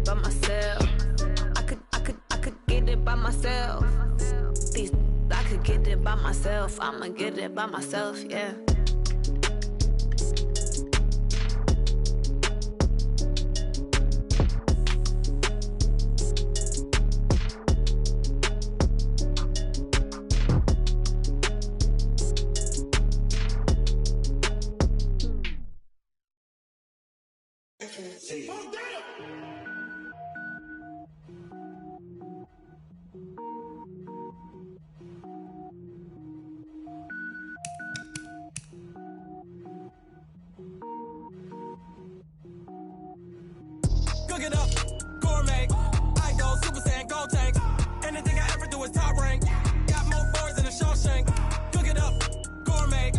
by myself. I could get it by myself. I could get it by myself. I'ma get it by myself, yeah. Cook it up, gourmet. I go Super Saiyan, gold tank. Anything I ever do is top rank. Got more boards than a Shawshank. Cook it up, gourmet.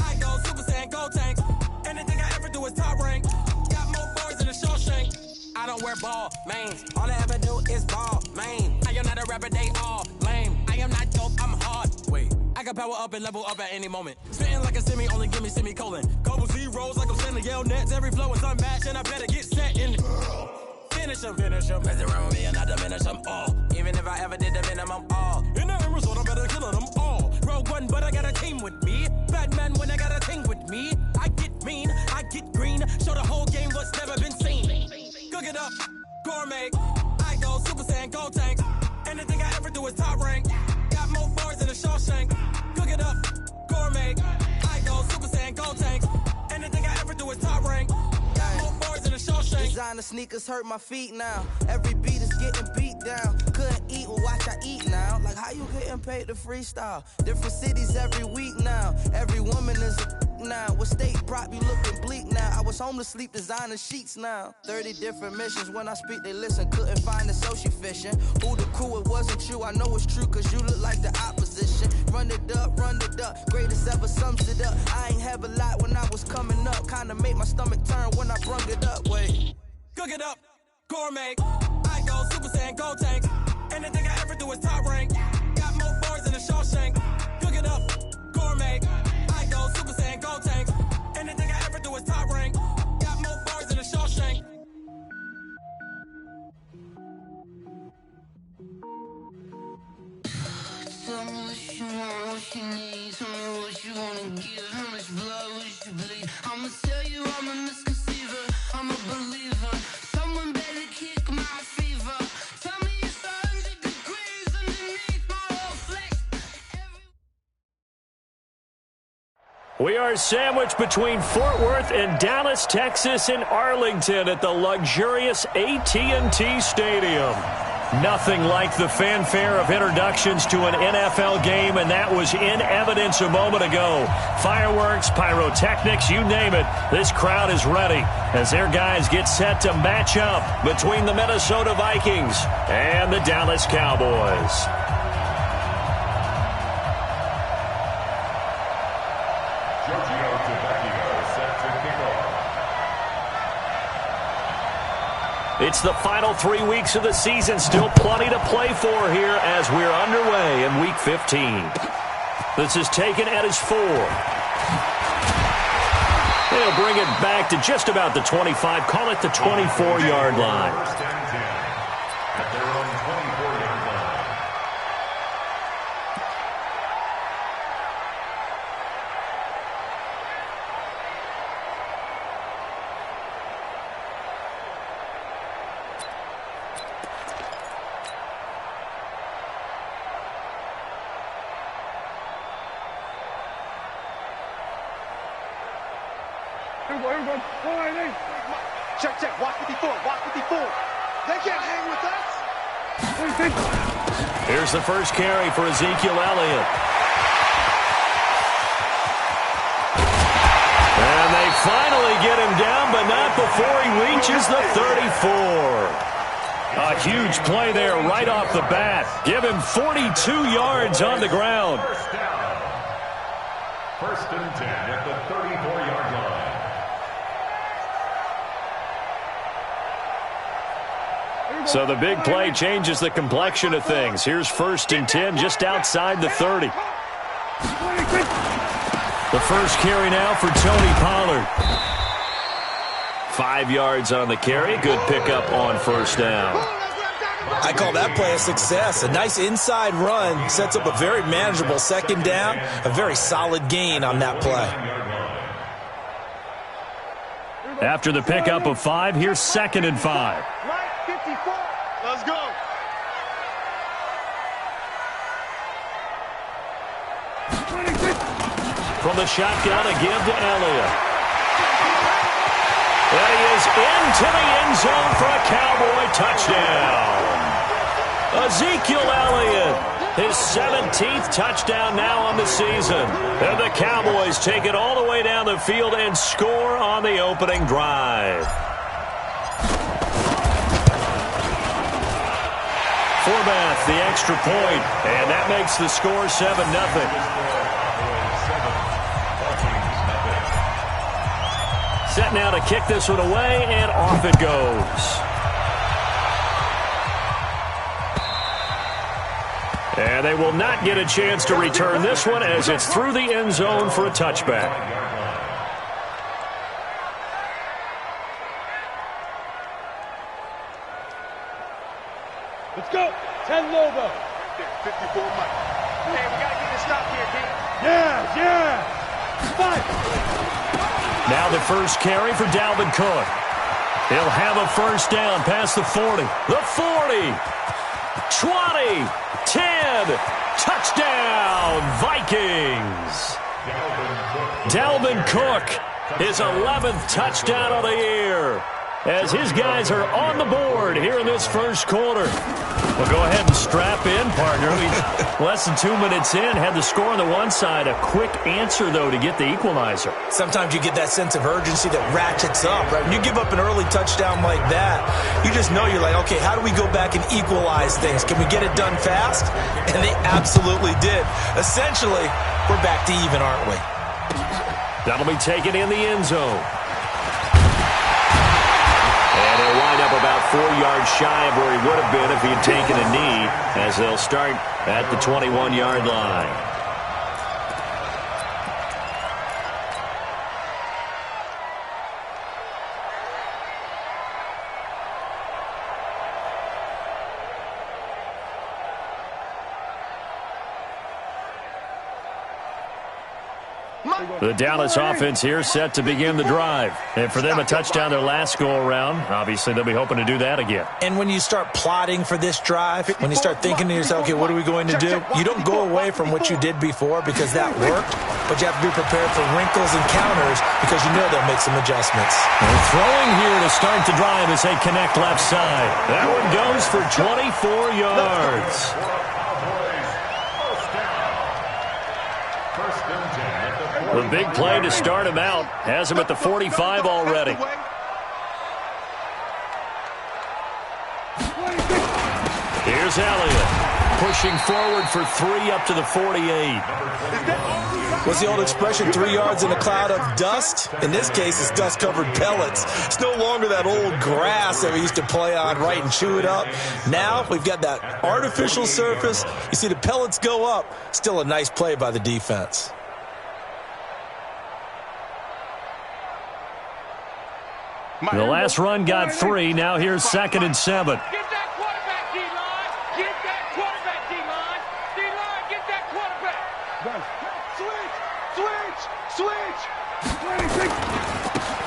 I go Super Saiyan, gold tank. Anything I ever do is top rank. Got more boards than a Shawshank. I don't wear ball, mains. All I ever do is ball, main. I am not a rapper, they all lame. I am not dope, I'm hard. Wait, I can power up and level up at any moment. Spitting like a semi, only give me semicolon. Couple zeros like I'm sending yell nets. Every flow is unmatched and I better get set in. Finish them. Mess around with me and I diminish them all. Even if I ever did the minimum all. In the end result, I'm better killing them all. Rogue One, but I got a team with me. Batman when I got a thing with me. I get mean, I get green. Show the whole game what's never been seen. Cook it up, gourmet. I go Super Saiyan, gold tank. Anything I ever do is top rank. Got more bars than a Shawshank. Cook it up, gourmet. I go Super Saiyan, gold tank. Anything I ever do is top rank. Got more bars than a Shawshank. Designer sneakers hurt my feet now. Every beat is getting beat down. Couldn't eat, well watch I eat now. Like how you getting paid to freestyle? Different cities every week now. Every woman is a now. What state brought you looking bleak now? I was home to sleep, designer sheets now. 30 different missions. When I speak, they listen. Couldn't find the social fishing. Who the crew? It wasn't you. I know it's true, cause you look like the opposition. Run it up. Greatest ever sums it up. I ain't have a lot when I was coming up. Kinda made my stomach turn when I brung it up. Wait. Cook it up, gourmet. I go Super Saiyan, gold tank. Anything I ever do is top rank. Got more bars than a Shawshank. Cook it up, gourmet. I go Super Saiyan, gold tank. Anything I ever do is top rank. Got more bars than a Shawshank. Tell me what you want, what you need. Tell me what you wanna give. How much blood would you bleed? I'ma tell you I'm a misconceiver. I'm a believer. Someone better kick my fever. Tell me it's 100 degrees underneath my whole flex. We are sandwiched between Fort Worth and Dallas, Texas, and Arlington at the luxurious AT&T Stadium. Nothing like the fanfare of introductions to an NFL game, and that was in evidence a moment ago. Fireworks, pyrotechnics, you name it. This crowd is ready as their guys get set to match up between the Minnesota Vikings and the Dallas Cowboys. It's the final 3 weeks of the season. Still plenty to play for here as we're underway in Week 15. This is taken at his 4. They'll bring it back to just about the 25. Call it the 24-yard line. At their own 24-yard line. Check. Watch 54. They can't hang with us. Here's the first carry for Ezekiel Elliott. And they finally get him down, but not before he reaches the 34. A huge play there right off the bat. Give him 42 yards on the ground. First down. First and 10 at the 34-yard line. So the big play changes the complexion of things. Here's first and 10 just outside the 30. The first carry now for Tony Pollard. 5 yards on the carry. Good pickup on first down. I call that play a success. A nice inside run sets up a very manageable second down. A very solid gain on that play. After the pickup of 5, here's 2nd and 5. Let's go. From the shotgun, a give to Elliott. And he is into the end zone for a Cowboy touchdown. Ezekiel Elliott, his 17th touchdown now on the season. And the Cowboys take it all the way down the field and score on the opening drive. Forbath, the extra point, and that makes the score 7-0. Set now to kick this one away, and off it goes. And they will not get a chance to return this one as it's through the end zone for a touchback. Let's go. 10 Lobo. 54 Mike. Hey, we got to get this stop here, D. Yeah. 5. Now the first carry for Dalvin Cook. He'll have a first down past the 40. The 40. 20. 10. Touchdown, Vikings. Dalvin Cook, his 11th touchdown of the year, as his guys are on the board here in this first quarter. Well, go ahead and strap in, partner. He's less than 2 minutes in, had the score on the one side. A quick answer, though, to get the equalizer. Sometimes you get that sense of urgency that ratchets up, right? When you give up an early touchdown like that, you just know you're like, okay, how do we go back and equalize things? Can we get it done fast? And they absolutely did. Essentially, we're back to even, aren't we? That'll be taken in the end zone. And he'll wind up about 4 yards shy of where he would have been if he had taken a knee, as they'll start at the 21-yard line. The Dallas offense here set to begin the drive. And for them, a touchdown their last go-around. Obviously, they'll be hoping to do that again. And when you start plotting for this drive, when you start thinking to yourself, okay, what are we going to do? You don't go away from what you did before because that worked, but you have to be prepared for wrinkles and counters because you know they'll make some adjustments. And throwing here to start the drive as they connect left side. That one goes for 24 yards. The big play to start him out has him at the 45 already. Here's Elliott pushing forward for 3 up to the 48. What's the old expression, 3 yards in a cloud of dust? In this case, it's dust-covered pellets. It's no longer that old grass that we used to play on, right, and chew it up. Now we've got that artificial surface. You see the pellets go up. Still a nice play by the defense. The last run got 3. Now here's 2nd and 7. Get that quarterback, D-line. Get that quarterback, D-line. D-line, get that quarterback. Switch.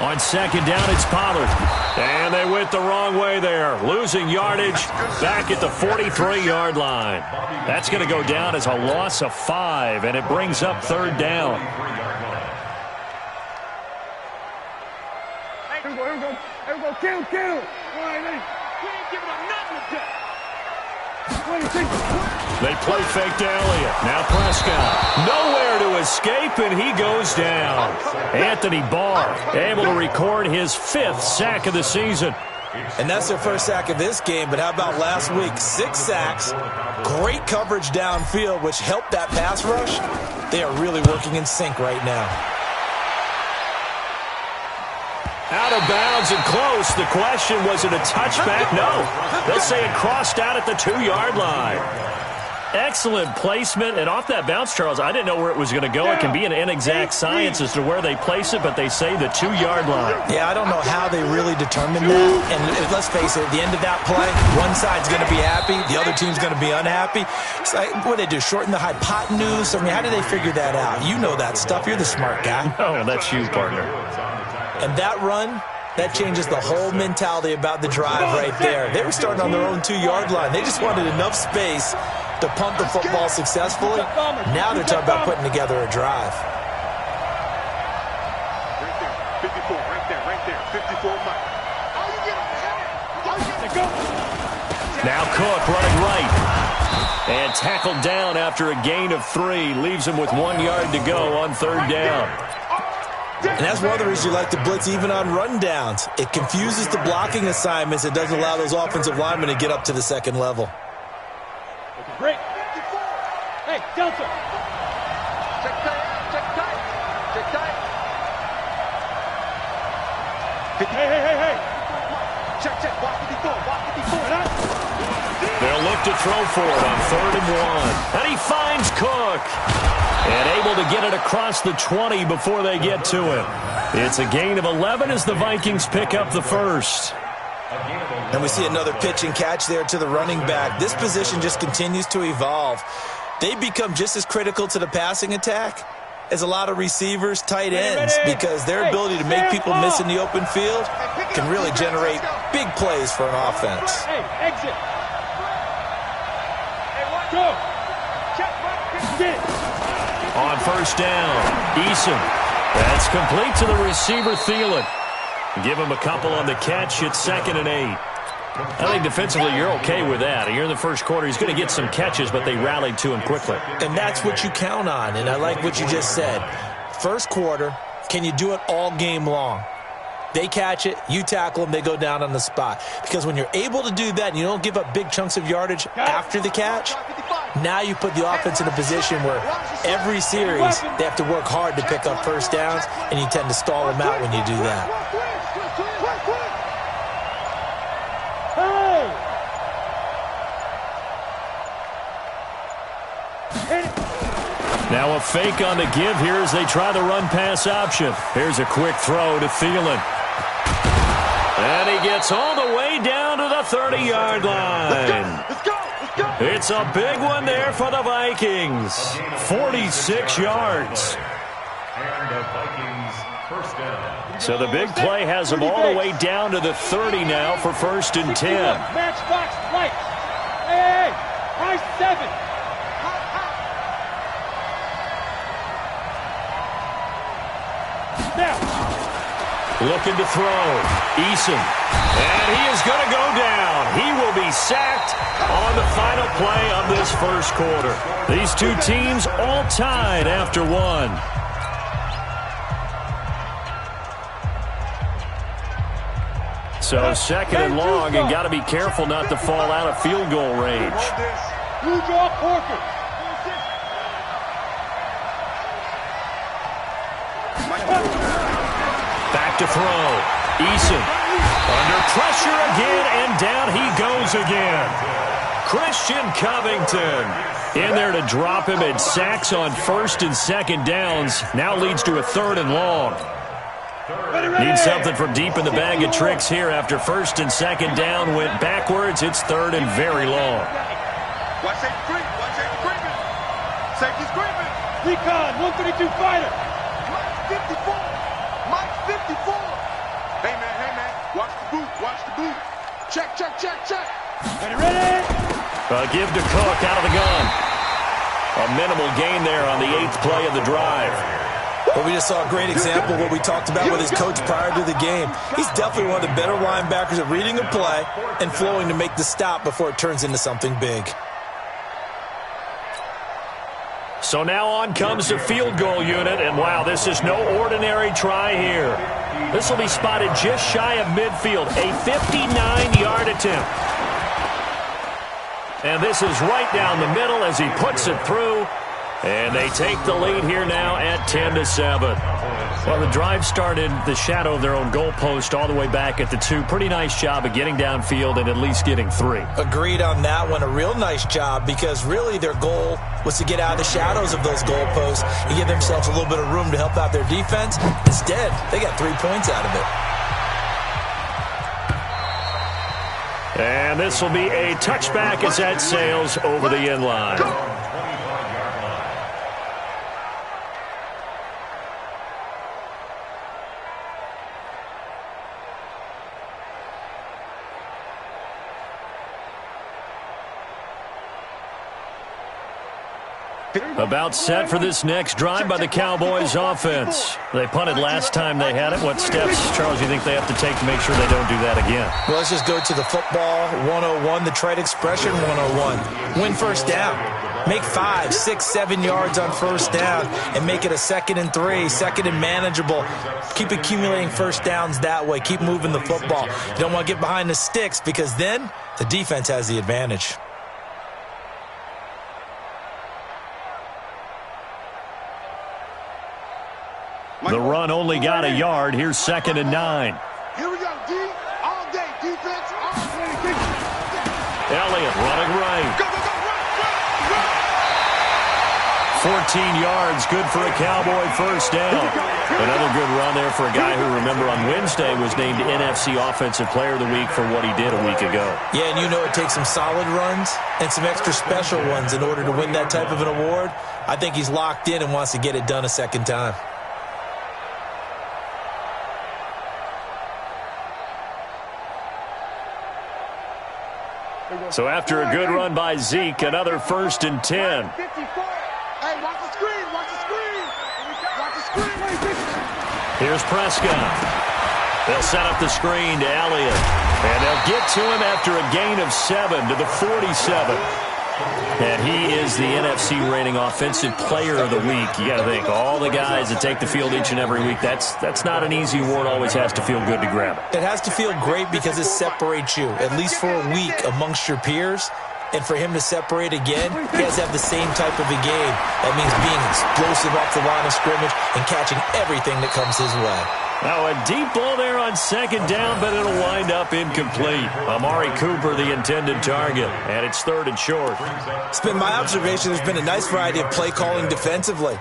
On 2nd down, it's Pollard. And they went the wrong way there. Losing yardage back at the 43-yard line. That's going to go down as a loss of 5, and it brings up 3rd down. Here we go. Kill. We ain't giving up nothing today. They play fake to Elliott. Now Prescott. Nowhere to escape, and he goes down. Anthony Barr able to record his 5th sack of the season. And that's their first sack of this game, but how about last week? 6 sacks, great coverage downfield, which helped that pass rush. They are really working in sync right now. Out of bounds and close. The question, was it a touchback? No. They'll say it crossed out at the 2-yard line. Excellent placement, and off that bounce, Charles, I didn't know where it was going to go. It can be an inexact science as to where they place it, but they say the 2-yard line. Yeah, I don't know how they really determined that. And let's face it, at the end of that play, one side's going to be happy, the other team's going to be unhappy. It's like, what do they do, shorten the hypotenuse? I mean, how do they figure that out? You know that stuff. You're the smart guy. Oh, that's you, partner. And that run, that changes the whole mentality about the drive right there. They were starting on their own 2-yard line. They just wanted enough space to pump the football successfully. Now they're talking about putting together a drive. Right there, 54, right there, 54, Mike. Now Cook running right. And tackled down after a gain of 3. Leaves him with 1 yard to go on 3rd down. And that's one of the reasons you like to blitz even on rundowns. It confuses the blocking assignments. It doesn't allow those offensive linemen to get up to the second level. Break. Hey, Delta. Check tight. Hey. Check. Walk 54. They'll look to throw for it on 3rd and 1. And he finds Cook. And able to get it across the 20 before they get to him. It's a gain of 11 as the Vikings pick up the first. And we see another pitch and catch there to the running back. This position just continues to evolve. They become just as critical to the passing attack as a lot of receivers, tight ends, because their ability to make people miss in the open field can really generate big plays for an offense. Hey, exit. Go. Get it. On 1st down, Eason. That's complete to the receiver, Thielen. Give him a couple on the catch. It's 2nd and 8. I think defensively you're okay with that. Here in the first quarter, he's going to get some catches, but they rallied to him quickly. And that's what you count on, and I like what you just said. First quarter, can you do it all game long? They catch it, you tackle them, they go down on the spot. Because when you're able to do that and you don't give up big chunks of yardage after the catch, now you put the offense in a position where every series they have to work hard to pick up first downs, and you tend to stall them out when you do that. Now a fake on the give here as they try the run-pass option. Here's a quick throw to Thielen. And he gets all the way down to the 30-yard line. Let's go. It's a big one there for the Vikings. 46 yards. And the Vikings first down. So the big play has them all the way down to the 30 now for 1st and 10. Matchbox light. Hey, high 7. Now. Looking to throw. Eason. And he is going to go down. He will be sacked on the final play of this first quarter. These two teams all tied after 1. So 2nd and long, and got to be careful not to fall out of field goal range. Blue draw Porker. Back to throw. Eason under pressure again, and down he goes again. Christian Covington in there to drop him, and sacks on 1st and 2nd downs. Now leads to a 3rd and long. Need something from deep in the bag of tricks here after 1st and 2nd down went backwards. It's 3rd and very long. Watch safety creeping. Watch safety creeping. Safety's creeping. Recon, 132 fighter. Mike 54. Mike 54. Hey, man. Watch the boot. Watch the boot. Check. Ready? Give to Cook out of the gun. A minimal gain there on the 8th play of the drive. But we just saw a great example of what we talked about with his coach prior to the game. He's definitely one of the better linebackers at reading a play and flowing to make the stop before it turns into something big. So now on comes the field goal unit, and wow, this is no ordinary try here. This will be spotted just shy of midfield, a 59-yard attempt. And this is right down the middle as he puts it through. And they take the lead here now at 10-7. Well, the drive started the shadow of their own goalpost all the way back at the 2. Pretty nice job of getting downfield and at least getting 3. Agreed on that one. A real nice job because really their goal was to get out of the shadows of those goalposts and give themselves a little bit of room to help out their defense. Instead, they got 3 points out of it. And this will be a touchback as that sails over the end line. About set for this next drive by the Cowboys offense. They punted last time they had it. What steps, Charles, do you think they have to take to make sure they don't do that again? Well, let's just go to the football 101, the trade expression 101. Win first down. Make 5, 6, 7 yards on first down and make it a 2nd and 3, 2nd and manageable. Keep accumulating first downs that way. Keep moving the football. You don't want to get behind the sticks because then the defense has the advantage. The run only got a yard. Here's 2nd and 9. Here we go, D. All day. Defense. All day. Elliott running right. Go, go, go. Run, run, run. 14 yards. Good for a Cowboy first down. Another good run there for a guy who, remember, on Wednesday was named NFC Offensive Player of the Week for what he did a week ago. Yeah, and you know it takes some solid runs and some extra special ones in order to win that type of an award. I think he's locked in and wants to get it done a second time. So after a good run by Zeke, another 1st and 10. Hey, watch the screen. Watch the screen. Watch the screen. Here's Prescott. They'll set up the screen to Elliott. And they'll get to him after a gain of 7 to the 47. And he is the NFC reigning Offensive Player of the Week. You got to think, all the guys that take the field each and every week, that's not an easy award. Always has to feel good to grab it. It has to feel great because it separates you, at least for a week, amongst your peers. And for him to separate again, he has to have the same type of a game. That means being explosive off the line of scrimmage and catching everything that comes his way. Now a deep ball there on 2nd down, but it'll wind up incomplete. Amari Cooper, the intended target, and it's 3rd and short. It's been my observation there's been a nice variety of play calling defensively.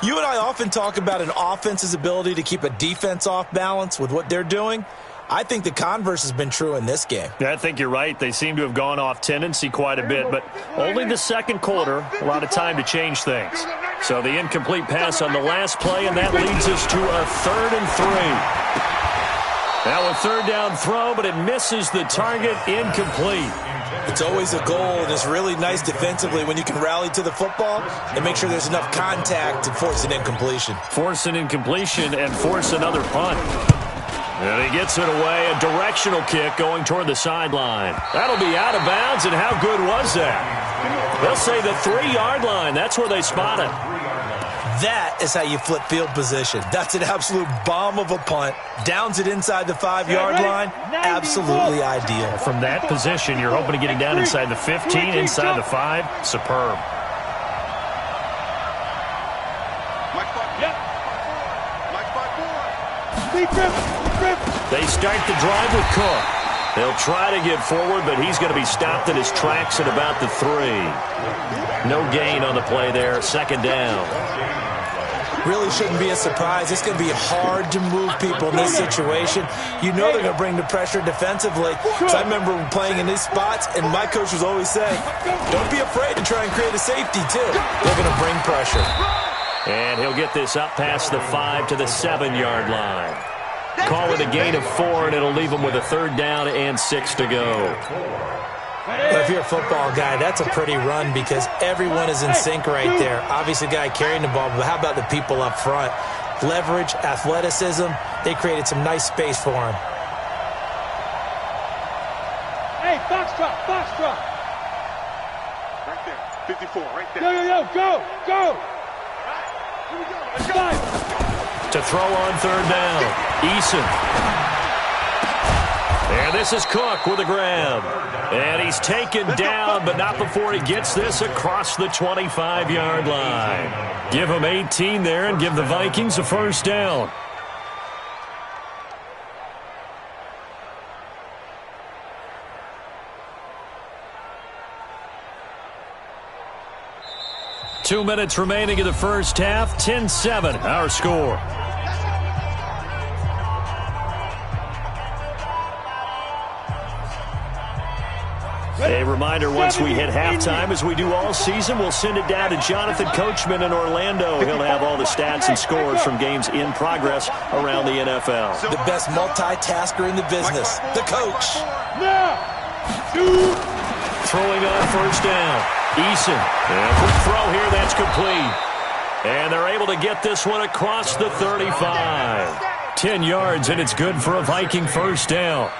You and I often talk about an offense's ability to keep a defense off balance with what they're doing. I think the converse has been true in this game. Yeah, I think you're right. They seem to have gone off tendency quite a bit, but only the 2nd quarter, a lot of time to change things. So the incomplete pass on the last play, and that leads us to a 3rd and 3. Now a 3rd down throw, but it misses the target, incomplete. It's always a goal, and it's really nice defensively when you can rally to the football and make sure there's enough contact to force an incompletion. Force an incompletion and force another punt. And he gets it away, a directional kick going toward the sideline. That'll be out of bounds, and how good was that? They'll say the 3-yard line. That's where they spot it. That is how you flip field position. That's an absolute bomb of a punt. Downs it inside the 5-yard line. Absolutely ideal. From that position, you're hoping to get it down inside the 15, inside the 5. Superb. They start the drive with Cook. They'll try to get forward, but he's going to be stopped in his tracks at about the 3. No gain on the play there. 2nd down. Really shouldn't be a surprise. It's going to be hard to move people in this situation. You know they're going to bring the pressure defensively. So I remember playing in these spots, and my coach was always saying, don't be afraid to try and create a safety, too. They're going to bring pressure. And he'll get this up past the 5 to the 7-yard line. Call it a gain of 4, and it'll leave them with a 3rd down and 6 to go. Well, if you're a football guy, that's a pretty run because everyone is in sync right there. Obviously, the guy carrying the ball, but how about the people up front? Leverage, athleticism, they created some nice space for him. Hey, Foxtrot, Foxtrot. Right there, 54, right there. Go. Here we go, let's go. To throw on 3rd down, Eason. And This is Cook with a grab. And he's taken down, but not before he gets this across the 25-yard line. Give him 18 there and give the Vikings a first down. Two minutes remaining in the first half. 10-7, our score. A reminder, once we hit halftime, as we do all season, we'll send it down to Jonathan Coachman in Orlando. He'll have all the stats and scores from games in progress around the NFL. The best multitasker in the business, the coach. Throwing on first down. Eason. And quick throw here, that's complete. And they're able to get this one across the 35. 10 yards, and it's good for a Viking first down.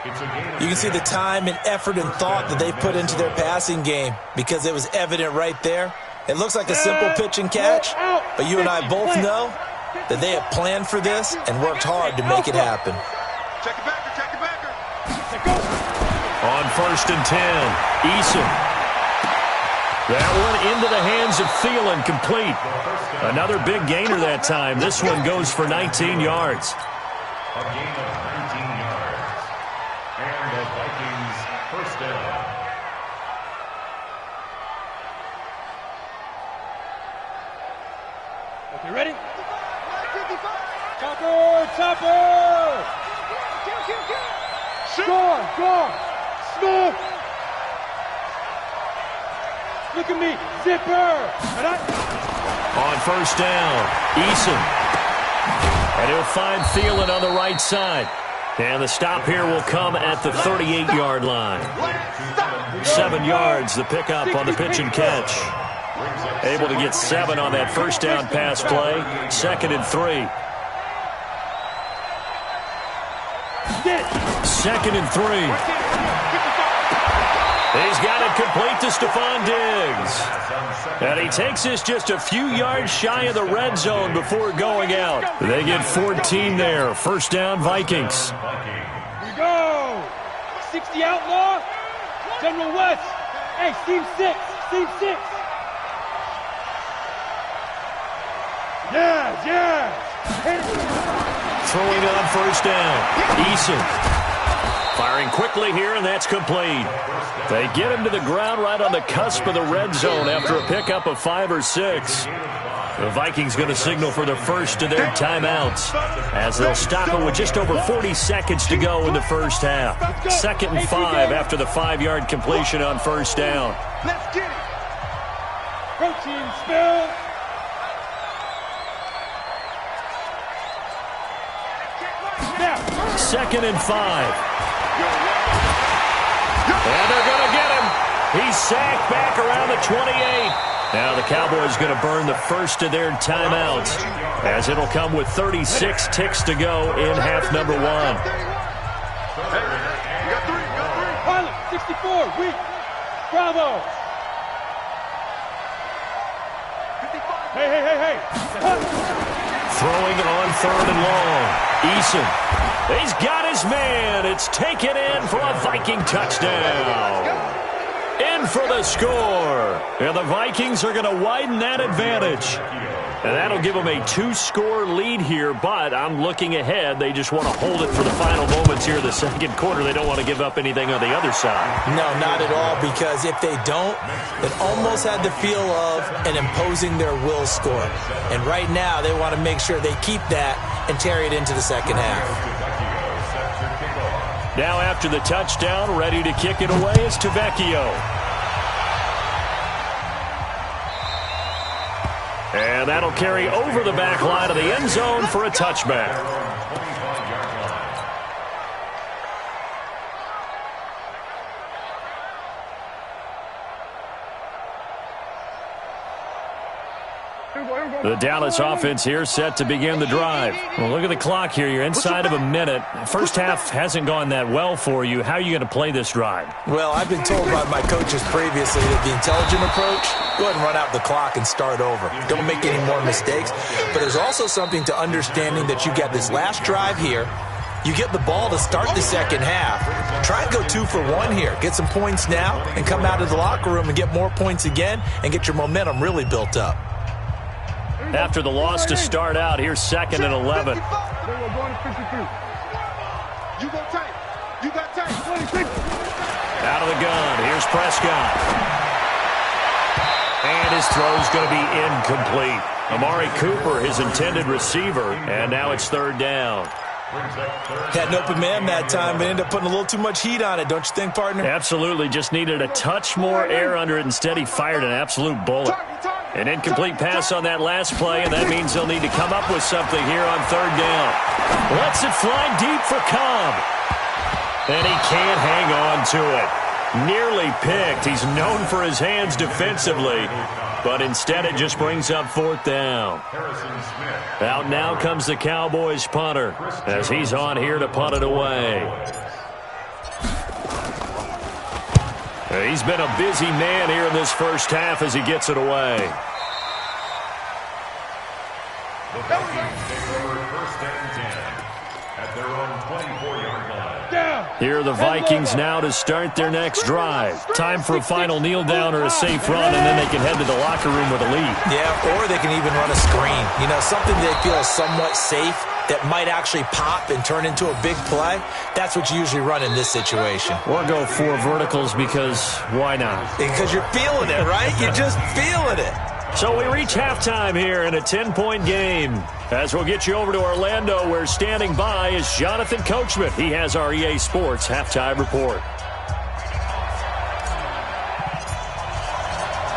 You can see the time and effort and thought that they put into their passing game because it was evident right there. It looks like a simple pitch and catch, but you and I both know that they have planned for this and worked hard to make it happen. Check it back, check it back. On first and 10, Eason. That one into the hands of Thielen, complete. Another big gainer that time. This one goes for 19 yards. A gain of 19 yards. And the Vikings first down. Okay, ready? Chopper! Score! Smooth! Look at me, zipper! On first down, Eason. And he'll find Thielen on the right side. And the stop here will come at the 38-yard line. 7 yards, the pickup on the pitch and catch. Able to get 7 on that first down pass play. 2nd and 3. 2nd and 3. He's got it complete to Stephon Diggs. And he takes this just a few yards shy of the red zone before going out. They get 14 there. First down, Vikings. Here we go. 60 outlaw. General West. Hey, Team 6. Yeah. Throwing on first down. Eason. Firing quickly here, and that's complete. They get him to the ground right on the cusp of the red zone after a pickup of 5 or 6. The Vikings going to signal for the first of their timeouts as they'll stop it with just over 40 seconds to go in the first half. 2nd and 5 after the 5-yard completion on first down. Let's get it. Protein spill. Now. 2nd and 5. And they're going to get him. He's sacked back around the 28. Now the Cowboys going to burn the first of their timeouts as it'll come with 36 ticks to go in half number 1. Pilot, 64, weak. Bravo. Hey. Throwing on 3rd and long. Eason. He's got his man. It's taken in for a Viking touchdown. In for the score. And the Vikings are going to widen that advantage. And that'll give them a 2-score lead here, but I'm looking ahead. They just want to hold it for the final moments here in the second quarter. They don't want to give up anything on the other side. No, not at all, because if they don't, it almost had the feel of an imposing their will score. And right now, they want to make sure they keep that and carry it into the second half. Now after the touchdown, ready to kick it away is Tavecchio. And that'll carry over the back line of the end zone for a touchback. The Dallas offense here set to begin the drive. Well, look at the clock here. You're inside of a minute. First half hasn't gone that well for you. How are you going to play this drive? Well, I've been told by my coaches previously that the intelligent approach, go ahead and run out the clock and start over. Don't make any more mistakes. But there's also something to understanding that you got this last drive here, You get the ball to start the second half. Try and go 2 for 1 here. Get some points now and come out of the locker room and get more points again and get your momentum really built up. After the loss to start out, here's 2nd and 11. You go tight. You got tight. Out of the gun, here's Prescott. And his throw's going to be incomplete. Amari Cooper, his intended receiver, and now it's 3rd down. Had an open man that time, but ended up putting a little too much heat on it, don't you think, partner? Absolutely, just needed a touch more air under it. Instead, he fired an absolute bullet. An incomplete pass on that last play, and that means they'll need to come up with something here on 3rd down. Lets it fly deep for Cobb. And he can't hang on to it. Nearly picked. He's known for his hands defensively, but instead it just brings up 4th down. Out now comes the Cowboys punter as he's on here to punt it away. He's been a busy man here in this first half as he gets it away. The Vikings take over 1st and 10 at their own 24-yard line. Here are the Vikings now to start their next drive. Time for a final kneel down or a safe run, and then they can head to the locker room with a lead. Yeah, or they can even run a screen. You know, something they feel is somewhat safe that might actually pop and turn into a big play. That's what you usually run in this situation. Or go 4 verticals because why not? Because you're feeling it, right? You're just feeling it. So we reach halftime here in a 10-point game. As we'll get you over to Orlando, where standing by is Jonathan Coachman. He has our EA Sports halftime report.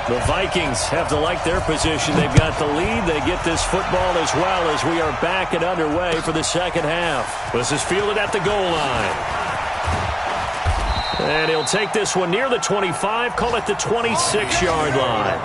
The Vikings have to like their position. They've got the lead. They get this football as well as we are back and underway for the second half. This is fielded at the goal line. And he'll take this one near the 25, call it the 26-yard line.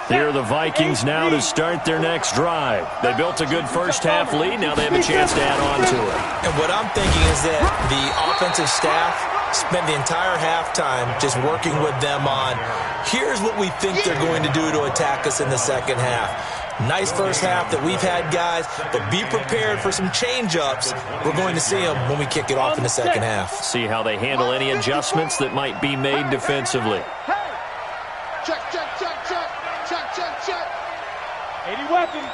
Here are the Vikings now to start their next drive. They built a good first half lead. Now they have a chance to add on to it. And what I'm thinking is that the offensive staff spent the entire halftime just working with them on, here's what we think they're going to do to attack us in the second half. Nice first half that we've had, guys, but be prepared for some change-ups. We're going to see them when we kick it off in the second half. See how they handle any adjustments that might be made defensively. Check, check, check, check. Check, check, check. 80 weapon.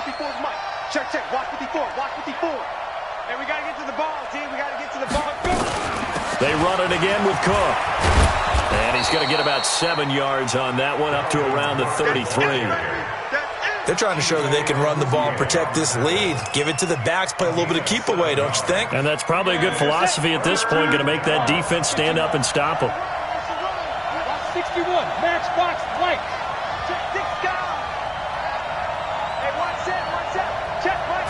54's Mike. Check, check. Watch 54. Watch 54. Hey, we got to get to the ball, team. We got to get to the ball. They run it again with Cook. And he's going to get about 7 yards on that one, up to around the 33. They're trying to show that they can run the ball and protect this lead. Give it to the backs, play a little bit of keep away, don't you think? And that's probably a good philosophy at this point, going to make that defense stand up and stop them. 61, matchbox white. Check, six, go. Hey, one set. Check, one,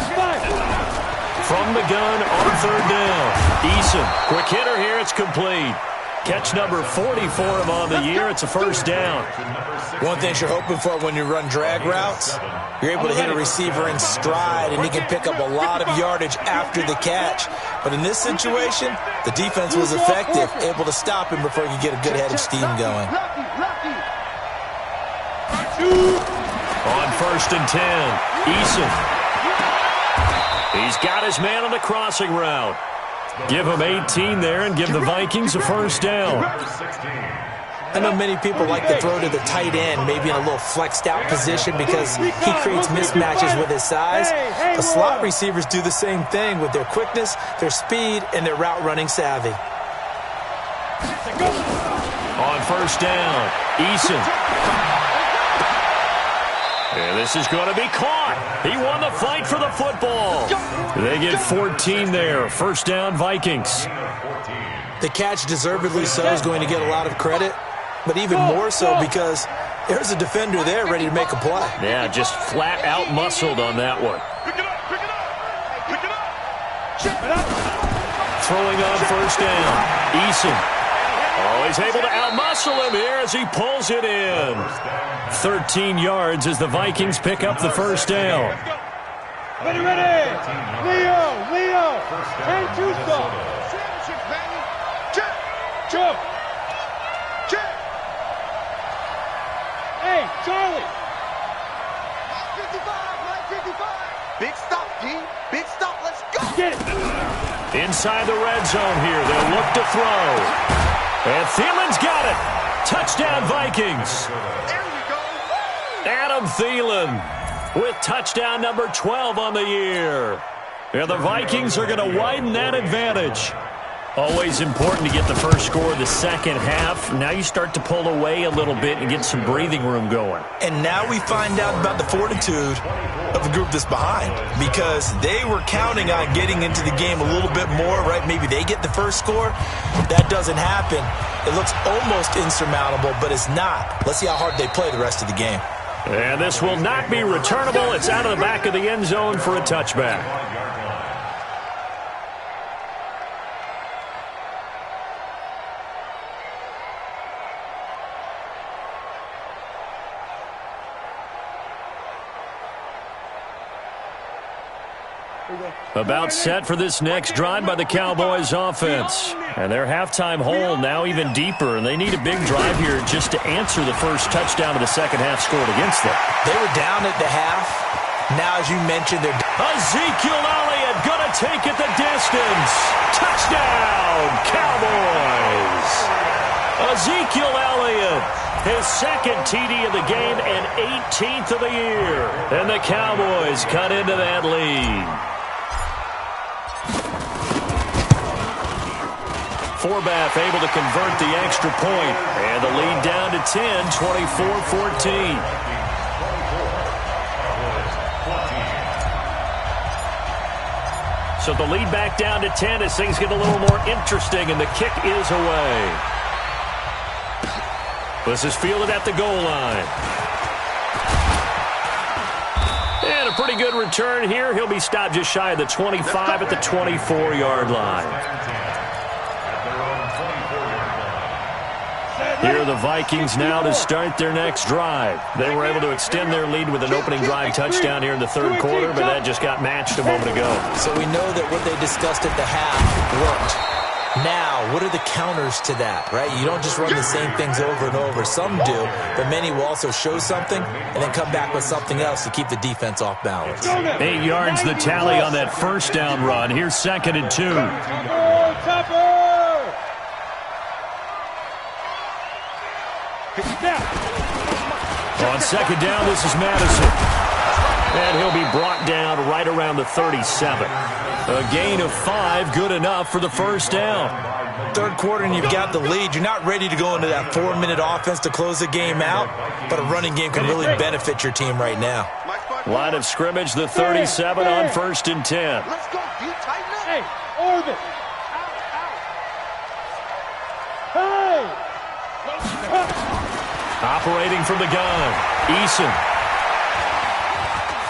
From the gun on 3rd down. Eason, quick hitter here, it's complete. Catch number 44 of him on the year. It's a first down. One thing you're hoping for when you run drag routes, you're able to hit a receiver in stride, and he can pick up a lot of yardage after the catch. But in this situation, the defense was effective, able to stop him before he could get a good head of steam going. On 1st and 10, Eason. He's got his man on the crossing route. Give him 18 there and give the Vikings a first down. I know many people like to throw to the tight end, maybe in a little flexed out position because he creates mismatches with his size. The slot receivers do the same thing with their quickness, their speed, and their route running savvy. On 1st down, Eason. And this is going to be caught. He won the fight for the football. They get 14 there. First down, Vikings. The catch, deservedly so, is going to get a lot of credit, but even more so because there's a defender there ready to make a play. Yeah, just flat out muscled on that one. Throwing on 1st down, Eason. Oh, he's able to outmuscle him here as he pulls it in. 13 yards as the Vikings pick up the first down. Ready. Leo. And Tuso. Check. Hey, Charlie! 55, 55. Big stop, D. Big stop. Let's go. Get it. Inside the red zone here. They'll look to throw. And Thielen's got it. Touchdown, Vikings. There we go. Woo! Adam Thielen with touchdown number 12 on the year. And the Vikings are going to widen that advantage. Always important to get the first score of the second half. Now you start to pull away a little bit and get some breathing room going. And now we find out about the fortitude of the group that's behind, because they were counting on getting into the game a little bit more, right? Maybe they get the first score. That doesn't happen. It looks almost insurmountable, but it's not. Let's see how hard they play the rest of the game. And this will not be returnable. It's out of the back of the end zone for a touchback. About set for this next drive by the Cowboys offense. And their halftime hole now even deeper, and they need a big drive here just to answer the first touchdown of the second half scored against them. They were down at the half. Now, as you mentioned, they're... Ezekiel Elliott gonna take it the distance. Touchdown, Cowboys! Ezekiel Elliott, his second TD of the game and 18th of the year. And the Cowboys cut into that lead. Forbath able to convert the extra point. And the lead down to 10, 24-14. So the lead back down to 10 as things get a little more interesting, and the kick is away. This is fielded at the goal line. And a pretty good return here. He'll be stopped just shy of the 25 at the 24-yard line. Here are the Vikings now to start their next drive. They were able to extend their lead with an opening drive touchdown here in the third quarter, but that just got matched a moment ago. So we know that what they discussed at the half worked. Now, what are the counters to that, right? You don't just run the same things over and over. Some do, but many will also show something and then come back with something else to keep the defense off balance. 8 yards the tally on that first down run. Here's 2nd and 2. On second down, this is Madison. And he'll be brought down right around the 37. A gain of 5, good enough for the first down. Third quarter and you've got the lead. You're not ready to go into that 4-minute offense to close the game out, but a running game can really benefit your team right now. Line of scrimmage, the 37 on 1st and 10. Let's go, D. Tighten up. Hey, orbit. Hey! Operating from the gun, Eason.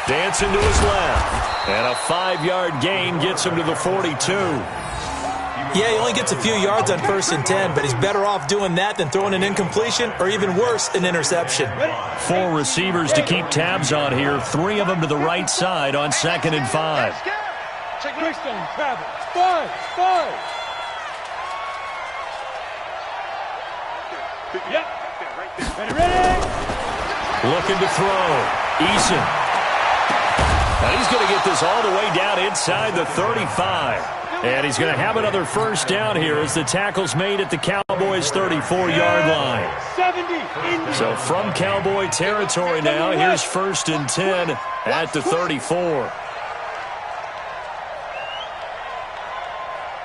Dancing to his left. And a 5-yard gain gets him to the 42. Yeah, he only gets a few yards on 1st and 10, but he's better off doing that than throwing an incompletion or even worse, an interception. 4 receivers to keep tabs on here. 3 of them to the right side on 2nd and 5. Check Greystone, travel. Spy. Yep. Ready. Looking to throw. Eason. And he's going to get this all the way down inside the 35. And he's going to have another first down here as the tackle's made at the Cowboys' 34-yard line. So from Cowboy territory now, here's 1st and 10 at the 34.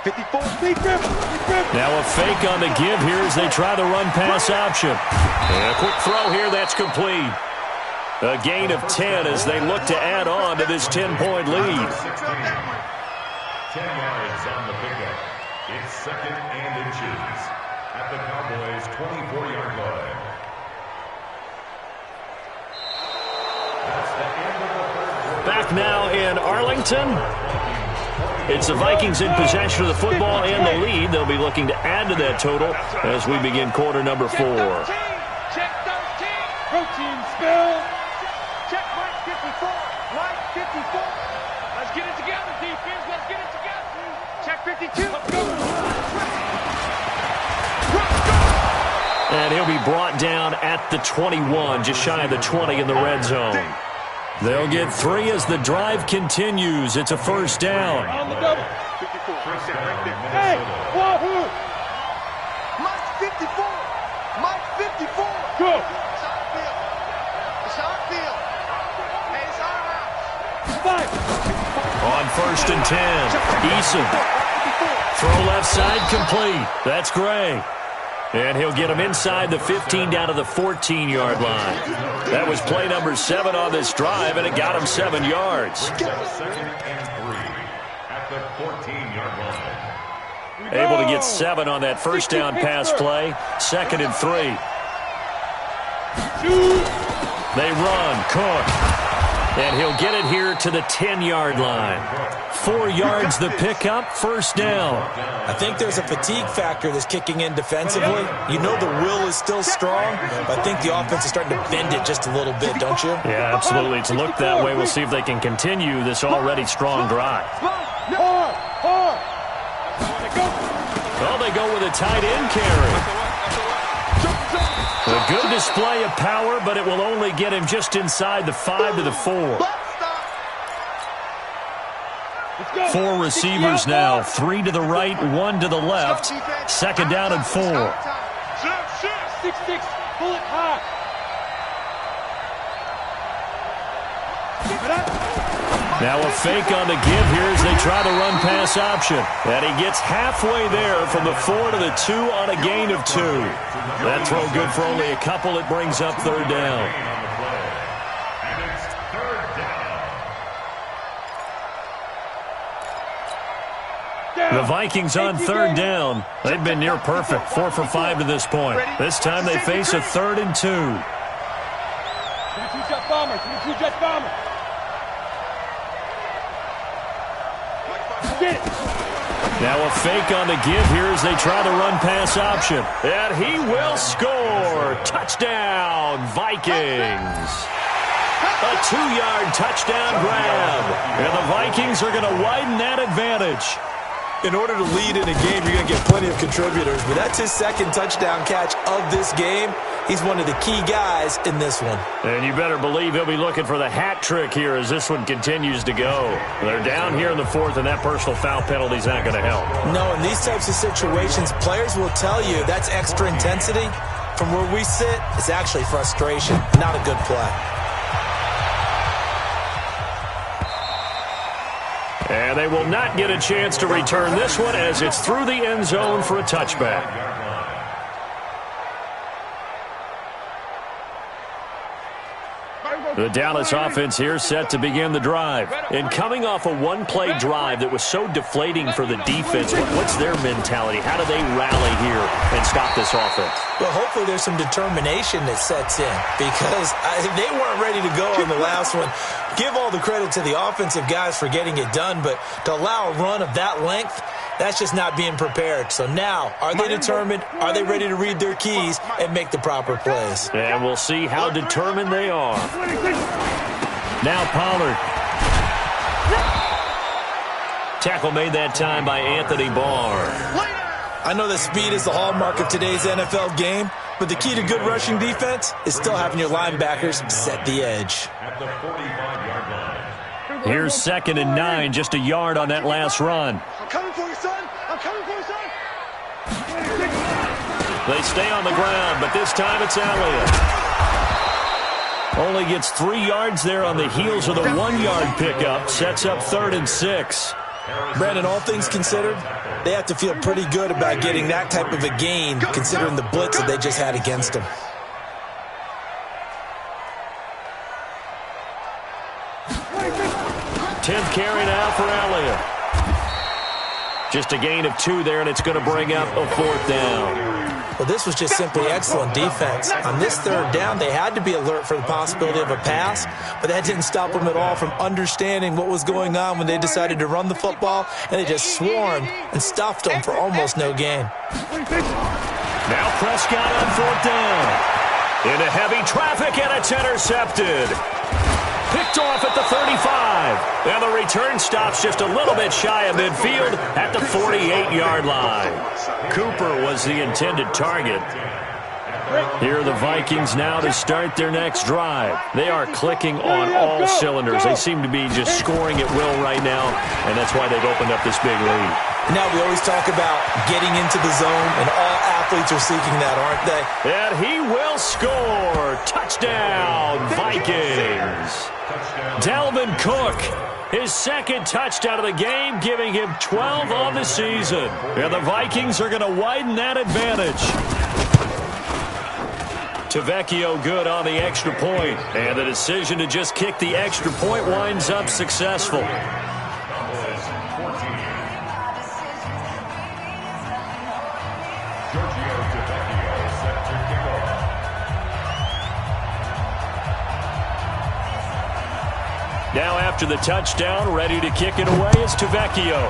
54. Now a fake on the give here as they try the run-pass option. And a quick throw here, that's complete. A gain of 10 as they look to add on to this 10-point lead. 10 yards on the pickup. It's 2nd and inches at the Cowboys' 24-yard line. That's the end of the third quarter. Back now in Arlington. It's the Vikings in possession of the football and the lead. They'll be looking to add to that total as we begin quarter number 4. Check 13. Protein spill. Check Mike 54. Mike 54. Let's get it together, defense. Let's get it together. Check 52. Let's go. And he'll be brought down at the 21, just shy of the 20 in the red zone. They'll get 3 as the drive continues. It's a first down. On the double. Hey, Wahoo! Mike 54. Mike 54. Go. It's on field. It's on field. Hey, it's on out. 5. On first and 10, Eason. Throw left side complete. That's Gray. And he'll get him inside the 15 down to the 14-yard line. That was play number 7 on this drive, and it got him 7 yards. Second and 3 at the 14-yard line. Able to get 7 on that first down pass play. Second and 3. They run. Cook. And he'll get it here to the 10-yard line. 4 yards the pickup, first down. I think there's a fatigue factor that's kicking in defensively. You know the will is still strong, but I think the offense is starting to bend it just a little bit, don't you? Yeah, absolutely. It's looked that way. We'll see if they can continue this already strong drive. Well, they go with a tight end carry. A good display of power, but it will only get him just inside the 5 to the 4. 4 receivers now, 3 to the right, 1 to the left. Second down and 4. 6-6, pull it high. Now a fake on the give here as they try to run pass option. And he gets halfway there from the 4 to the 2 on a gain of 2. That throw good for only a couple. It brings up third down. And it's third down. The Vikings on third down. They've been near perfect, 4 for 5 to this point. This time they face a 3rd and 2. 22-jet bomber, 22-jet bomber. Get it. Now a fake on the give here as they try to run pass option. And he will score. Touchdown, Vikings. A 2-yard touchdown grab. And the Vikings are going to widen that advantage. In order to lead in a game, you're going to get plenty of contributors, but that's his 2nd touchdown catch of this game. He's one of the key guys in this one. And you better believe he'll be looking for the hat trick here as this one continues to go. They're down here in the 4th, and that personal foul penalty is not going to help. No, in these types of situations, players will tell you that's extra intensity. From where we sit, it's actually frustration, not a good play. And they will not get a chance to return this one as it's through the end zone for a touchback. The Dallas offense here set to begin the drive. And coming off a one-play drive that was so deflating for the defense, what's their mentality? How do they rally here and stop this offense? Well, hopefully there's some determination that sets in because they weren't ready to go on the last one. Give all the credit to the offensive guys for getting it done, but to allow a run of that length, that's just not being prepared. So now, are they determined? Are they ready to read their keys and make the proper plays? And we'll see how determined they are. Now Pollard. Tackle made that time by Anthony Barr. I know that speed is the hallmark of today's NFL game, but the key to good rushing defense is still having your linebackers set the edge. At the 45-yard line. Here's 2nd and 9, just a yard on that last run. I'm coming for you, son. I'm coming for you, son. They stay on the ground, but this time it's Elliott. Only gets 3 yards there on the heels of the 1-yard pickup. Sets up 3rd and 6. Brandon, all things considered, they have to feel pretty good about getting that type of a gain considering the blitz that they just had against them. Tenth carry now for Elliott. Just a gain of 2 there, and it's going to bring up a 4th down. Well, this was just simply excellent defense. On this 3rd down, they had to be alert for the possibility of a pass, but that didn't stop them at all from understanding what was going on when they decided to run the football, and they just swarmed and stuffed them for almost no gain. Now Prescott on 4th down. Into heavy traffic, and it's intercepted. Picked off at the 35. And the return stops just a little bit shy of midfield at the 48-yard line. Cooper was the intended target. Here are the Vikings now to start their next drive. They are clicking on all cylinders. They seem to be just scoring at will right now, and that's why they've opened up this big lead. Now we always talk about getting into the zone, and all athletes are seeking that, aren't they? And he will score. Touchdown, Vikings. Dalvin Cook, his second touchdown of the game, giving him 12 on the season. And the Vikings are going to widen that advantage. Tavecchio good on the extra point, and the decision to just kick the extra point winds up successful. Now after the touchdown, ready to kick it away is Tavecchio.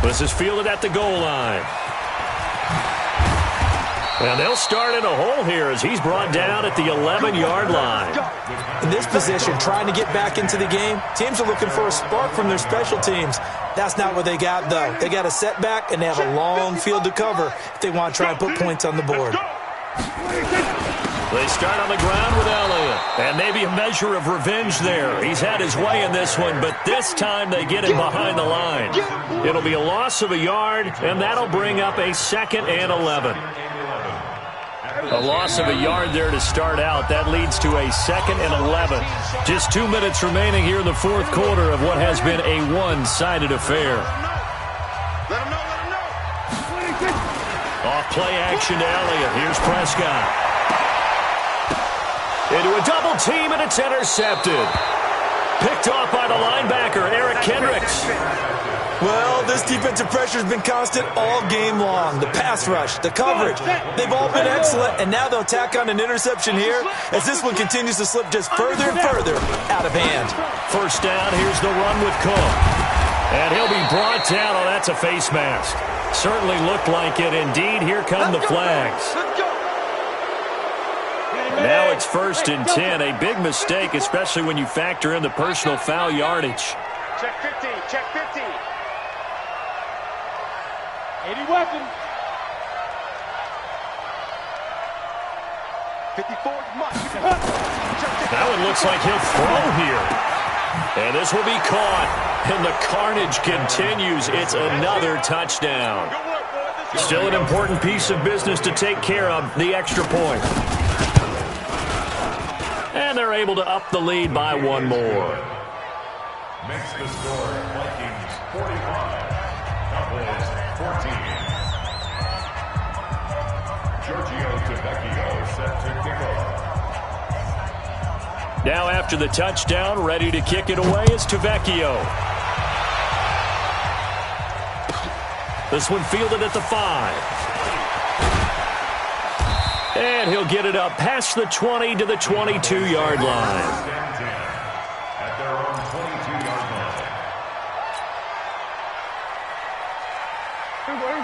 This is fielded at the goal line. And they'll start in a hole here as he's brought down at the 11-yard line. In this position, trying to get back into the game, teams are looking for a spark from their special teams. That's not what they got, though. They got a setback, and they have a long field to cover if they want to try and put points on the board. They start on the ground with Elliott. And maybe a measure of revenge there. He's had his way in this one, but this time they get him behind the line. It'll be a loss of a yard, and that'll bring up a 2nd and 11. A loss of a yard there to start out. That leads to a 2nd and 11. Just 2 minutes remaining here in the fourth quarter of what has been a one-sided affair. Off play action to Elliott. Here's Prescott. Into a double team, and it's intercepted. Picked off by the linebacker, Eric Kendricks. Well, this defensive pressure has been constant all game long. The pass rush, the coverage, they've all been excellent, and now they'll tack on an interception here as this one continues to slip just further and further out of hand. First down, here's the run with Cook. And he'll be brought down. Oh, that's a face mask. Certainly looked like it. Indeed, here come the flags. Now it's 1st and 10. A big mistake, especially when you factor in the personal foul yardage. Check 50, check 50. 80 weapons. 54 much. That one looks like he'll throw here. And this will be caught. And the carnage continues. It's another touchdown. Still an important piece of business to take care of, the extra point. And they're able to up the lead by one more. Makes the score Vikings 45, Cowboys 14. Giorgio Tavecchio set to kick off. Now after the touchdown, ready to kick it away is Tavecchio. This one fielded at the 5. And he'll get it up past the 20 to the 22-yard line. At their own 22-yard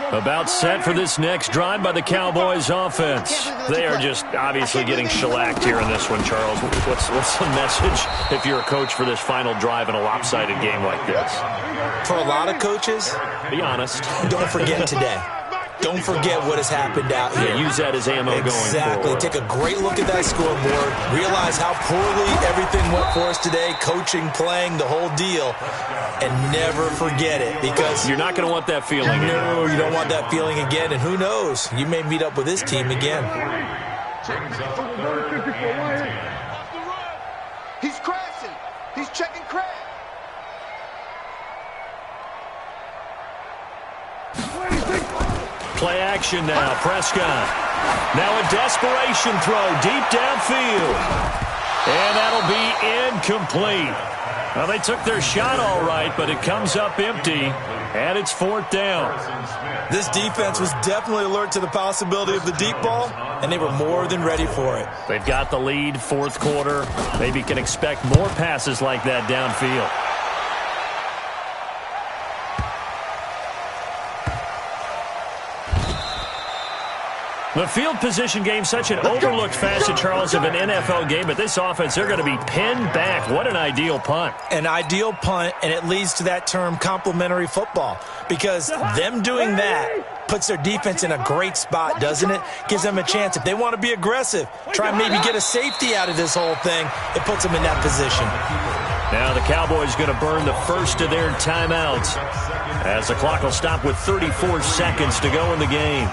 line. About set for this next drive by the Cowboys offense. They are just obviously getting shellacked here in this one, Charles. What's the message if you're a coach for this final drive in a lopsided game like this? For a lot of coaches, be honest. Don't forget today. Don't forget what has happened out here. Yeah, use that as ammo going forward. Exactly. Take a great look at that scoreboard. Realize how poorly everything went for us today. Coaching, playing, the whole deal. And never forget it, because you're not going to want that feeling. No, you don't want that feeling again. And who knows? You may meet up with this team again. He's crashing. He's checking crash. Play action now. Prescott. Now a desperation throw deep downfield. And that'll be incomplete. Well, they took their shot all right, but it comes up empty. And it's 4th down. This defense was definitely alert to the possibility of the deep ball, and they were more than ready for it. They've got the lead, fourth quarter. Maybe can expect more passes like that downfield. The field position game, such an overlooked facet, Charles, of an NFL game, but this offense, they're going to be pinned back. What an ideal punt. An ideal punt, and it leads to that term complementary football, because them doing that puts their defense in a great spot, doesn't it? Gives them a chance. If they want to be aggressive, try and maybe get a safety out of this whole thing, it puts them in that position. Now the Cowboys going to burn the first of their timeouts as the clock will stop with 34 seconds to go in the game.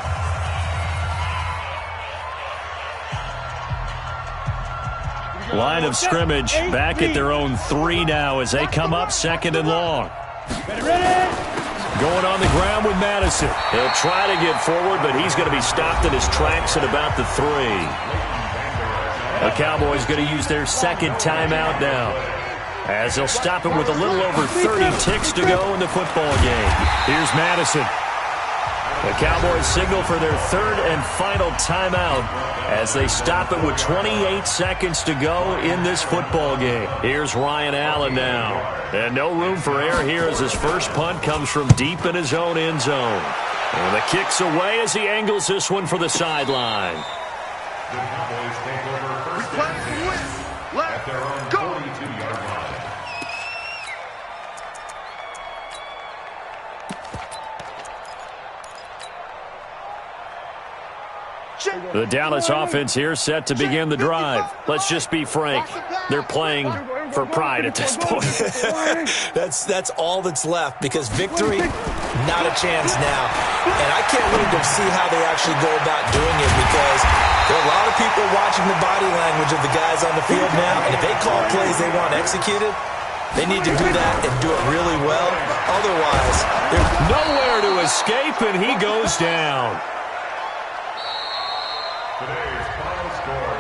Line of scrimmage back at their own 3 now as they come up 2nd and long. Going on the ground with Madison. He'll try to get forward, but he's going to be stopped in his tracks at about the 3. The Cowboys going to use their 2nd timeout now, as they'll stop it with a little over 30 ticks to go in the football game. Here's Madison. The Cowboys signal for their 3rd and final timeout as they stop it with 28 seconds to go in this football game. Here's Ryan Allen now. And no room for error here as his first punt comes from deep in his own end zone. And the kick's away as he angles this one for the sideline. The Cowboys take over first and 10 at their own 42-yard line. The Dallas offense here set to begin the drive. Let's just be frank. They're playing for pride at this point. That's all that's left, because victory, not a chance now. And I can't wait to see how they actually go about doing it, because there are a lot of people watching the body language of the guys on the field now, and if they call plays they want executed, they need to do that and do it really well. Otherwise, there's nowhere to escape, and he goes down. Today's final score